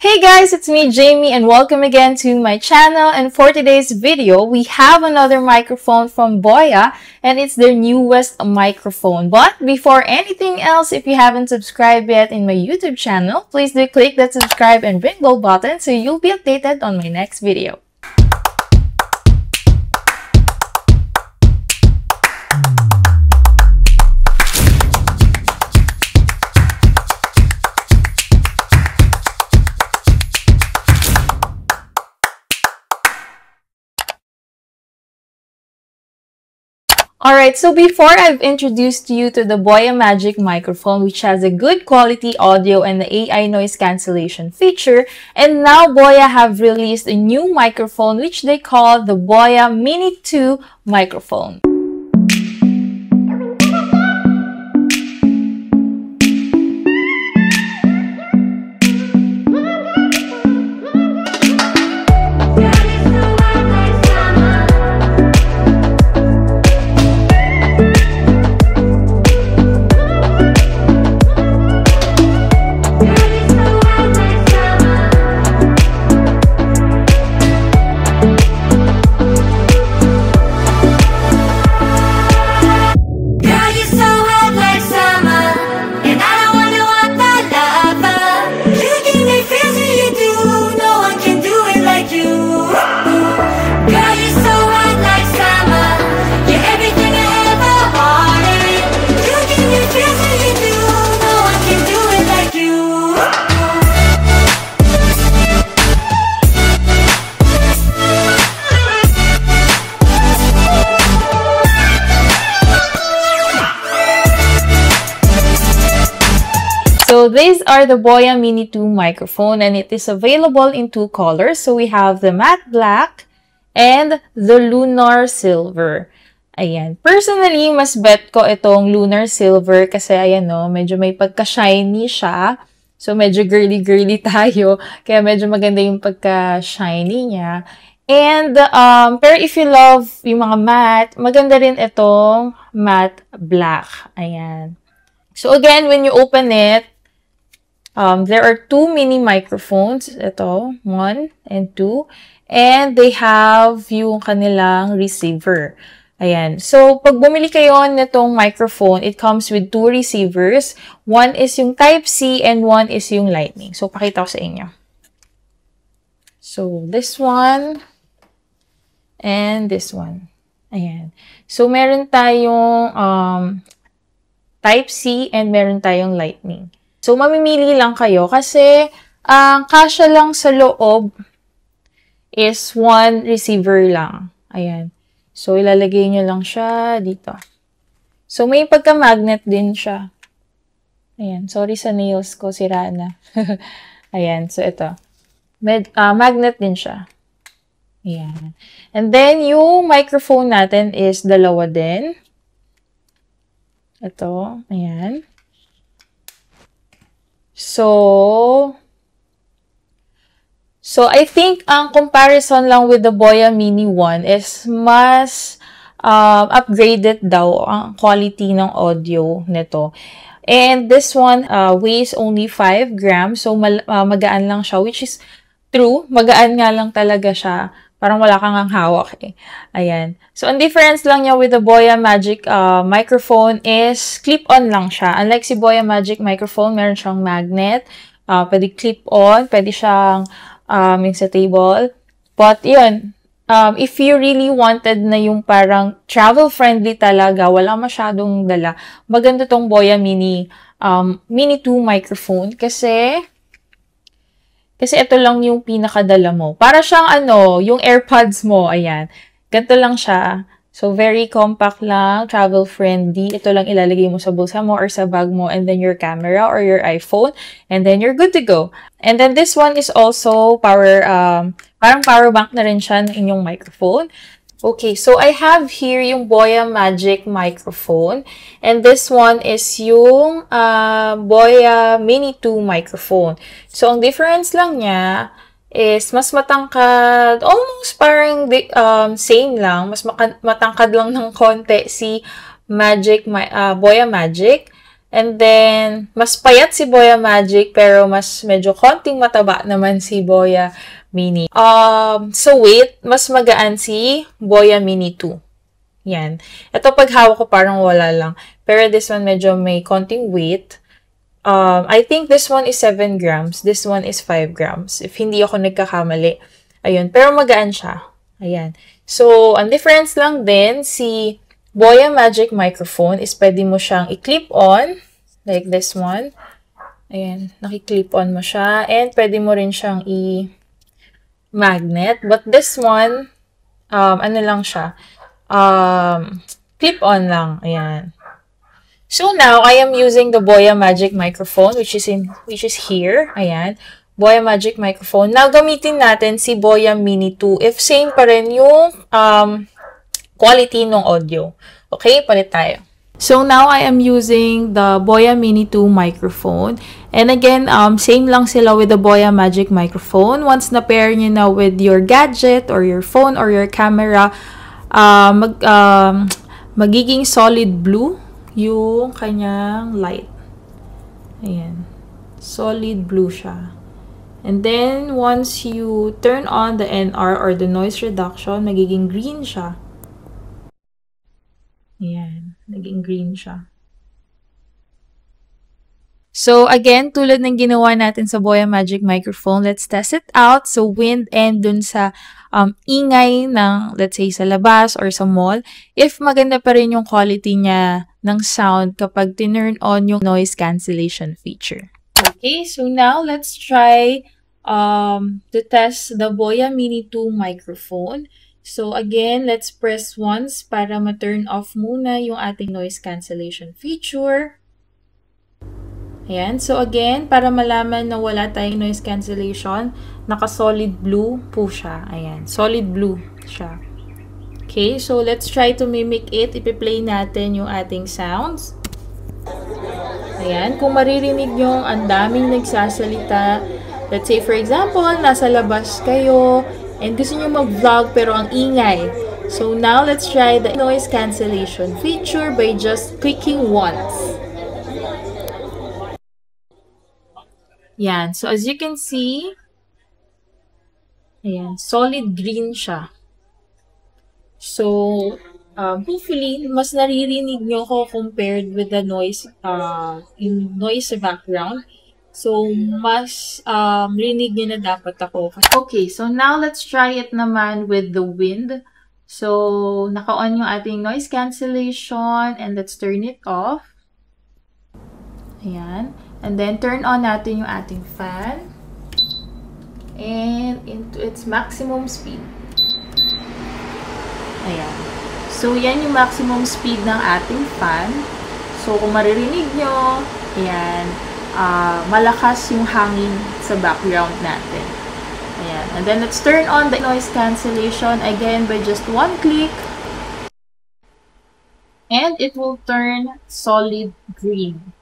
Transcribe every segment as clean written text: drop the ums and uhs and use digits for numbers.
Hey guys, it's me Jamie and welcome again to my channel, and for today's video, we have another microphone from Boya and it's their newest microphone. But before anything else, if you haven't subscribed yet in my YouTube channel, please do click that subscribe and ring bell button so you'll be updated on my next video. Alright, so before I've introduced you to the Boya Magic microphone, which has a good quality audio and the AI noise cancellation feature, and now Boya have released a new microphone which they call the Boya Mini 2 microphone. So these are the Boya Mini 2 microphone and it is available in two colors. So we have the matte black and the lunar silver. Ayan. Personally, mas bet ko itong lunar silver kasi ayan no, medyo may pagka-shiny siya. So medyo girly-girly tayo. Kaya medyo maganda yung pagka-shiny niya. And, pero if you love yung mga matte, maganda rin itong matte black. Ayan. So again, when you open it, there are two mini microphones. Ito, 1 and 2. And they have yung kanilang receiver. Ayan. So, pag bumili kayo nitong microphone, it comes with two receivers. One is yung Type-C and one is yung Lightning. So, pakita ko sa inyo. So, this one and this one. Ayan. So, meron tayong Type-C and meron tayong Lightning. So, mamimili lang kayo kasi ang kasya lang sa loob is one receiver lang. Ayan. So, ilalagay nyo lang siya dito. So, may pagka-magnet din siya. Ayan. Sorry sa nails ko, sira na. Ayan. So, ito. Magnet din siya. Ayan. And then, yung microphone natin is dalawa din. Ito. Ayan. So I think ang comparison lang with the Boya Mini 1 is mas upgraded daw ang quality ng audio nito. And this one weighs only 5 grams. So magaan lang siya, which is true. Magaan nga lang talaga siya. Parang wala kang ang hawak eh. Ayan. So, ang difference lang niya with the Boya Magic microphone is clip-on lang siya. Unlike si Boya Magic microphone, meron siyang magnet. Pwede clip-on. Pwede siyang yung sa table. But, yun. If you really wanted na yung parang travel-friendly talaga, wala masyadong dala, maganda tong Boya Mini 2 microphone kasi ito lang yung pinakadala mo. Para siyang yung AirPods mo, ayan. Ganito lang siya. So, very compact lang, travel-friendly. Ito lang ilalagay mo sa bulsa mo or sa bag mo, and then your camera or your iPhone, and then you're good to go. And then this one is also parang power bank na rin siya ng inyong microphone. Okay, so I have here yung Boya Magic microphone. And this one is yung Boya Mini 2 microphone. So, ang difference lang niya is mas matangkad, almost parang same lang. Mas matangkad lang ng konti si Boya Magic. And then, mas payat si Boya Magic, pero mas medyo konting mataba naman si Boya Mini. So weight, mas magaan si Boya Mini 2. Yan. Ito pag hawak ko parang wala lang. Pero this one medyo may konting weight. I think this one is 7 grams. This one is 5 grams. If hindi ako nagkakamali. Ayun. Pero magaan siya. Ayan. So, ang difference lang din, si Boya Magic microphone is pwede mo siyang i-clip on. Like this one. Ayan. Naki-clip on mo siya. And pwede mo rin siyang i-magnet. But this one, ano lang siya. Clip-on lang. Ayan. So now, I am using the Boya Magic microphone, which is here. Ayan. Boya Magic microphone. Now, gamitin natin si Boya Mini 2 if same pa rin yung quality ng audio. Okay? Palit tayo. So now, I am using the Boya Mini 2 microphone. And again, same lang sila with the Boya Magic microphone. Once na-pair nyo na with your gadget or your phone or your camera, magiging solid blue yung kanyang light. Ayan. Solid blue siya. And then, once you turn on the NR or the noise reduction, magiging green siya. Ayan. Naging green siya. So, again, tulad ng ginawa natin sa Boya Magic microphone, let's test it out. So, wind and dun sa ingay ng, let's say, sa labas or sa mall, if maganda pa rin yung quality niya ng sound kapag tinurn on yung noise cancellation feature. Okay, so now let's try to test the Boya Mini 2 microphone. So, again, let's press once para ma-turn off muna yung ating noise cancellation feature. Ayan. So, again, para malaman na wala tayong noise cancellation, naka-solid blue po siya. Ayan. Solid blue siya. Okay. So, let's try to mimic it. Ipi-play natin yung ating sounds. Ayan. Kung maririnig nyo, ang daming nagsasalita. Let's say, for example, nasa labas kayo and gusto nyo mag-vlog pero ang ingay. So, now, let's try the noise cancellation feature by just clicking once. Yan. So, as you can see, ayan, solid green siya. So, hopefully, mas naririnig nyo ko compared with the noise, in noise sa background. So, mas rinig nyo na dapat ako. Okay, so now let's try it naman with the wind. So, naka-on yung ating noise cancellation and let's turn it off. Ayan. And then, turn on natin yung ating fan. And into its maximum speed. Ayan. So, yan yung maximum speed ng ating fan. So, kung maririnig nyo, ayan, malakas yung hangin sa background natin. Ayan. And then, let's turn on the noise cancellation again by just one click. And it will turn solid green.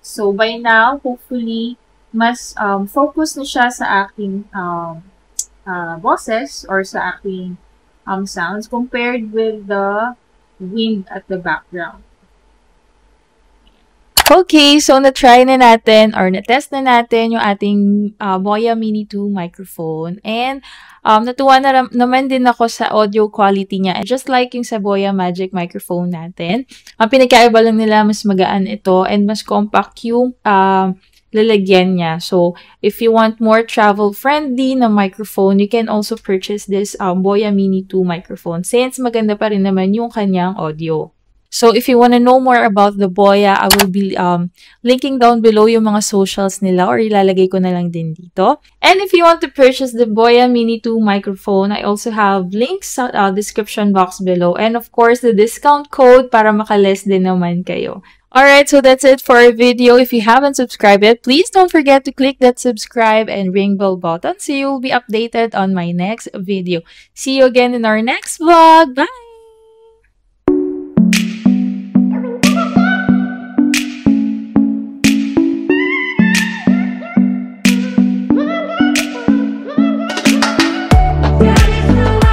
So, by now, hopefully, mas focus na siya sa aking boses or sa aking sounds compared with the wind at the background. Okay, so na-try na natin or na-test na natin yung ating Boya Mini 2 microphone. And natuwa na naman din ako sa audio quality niya. Just like yung sa Boya Magic microphone natin. Ang pinagkaiba lang nila, mas magaan ito and mas compact yung lalagyan niya. So, if you want more travel-friendly na microphone, you can also purchase this Boya Mini 2 microphone since maganda pa rin naman yung kanyang audio. So, if you want to know more about the Boya, I will be linking down below yung mga socials nila or ilalagay ko na lang din dito. And if you want to purchase the Boya Mini 2 microphone, I also have links sa description box below. And of course, the discount code para makaless din naman kayo. Alright, so that's it for our video. If you haven't subscribed yet, please don't forget to click that subscribe and ring bell button so you'll be updated on my next video. See you again in our next vlog. Bye!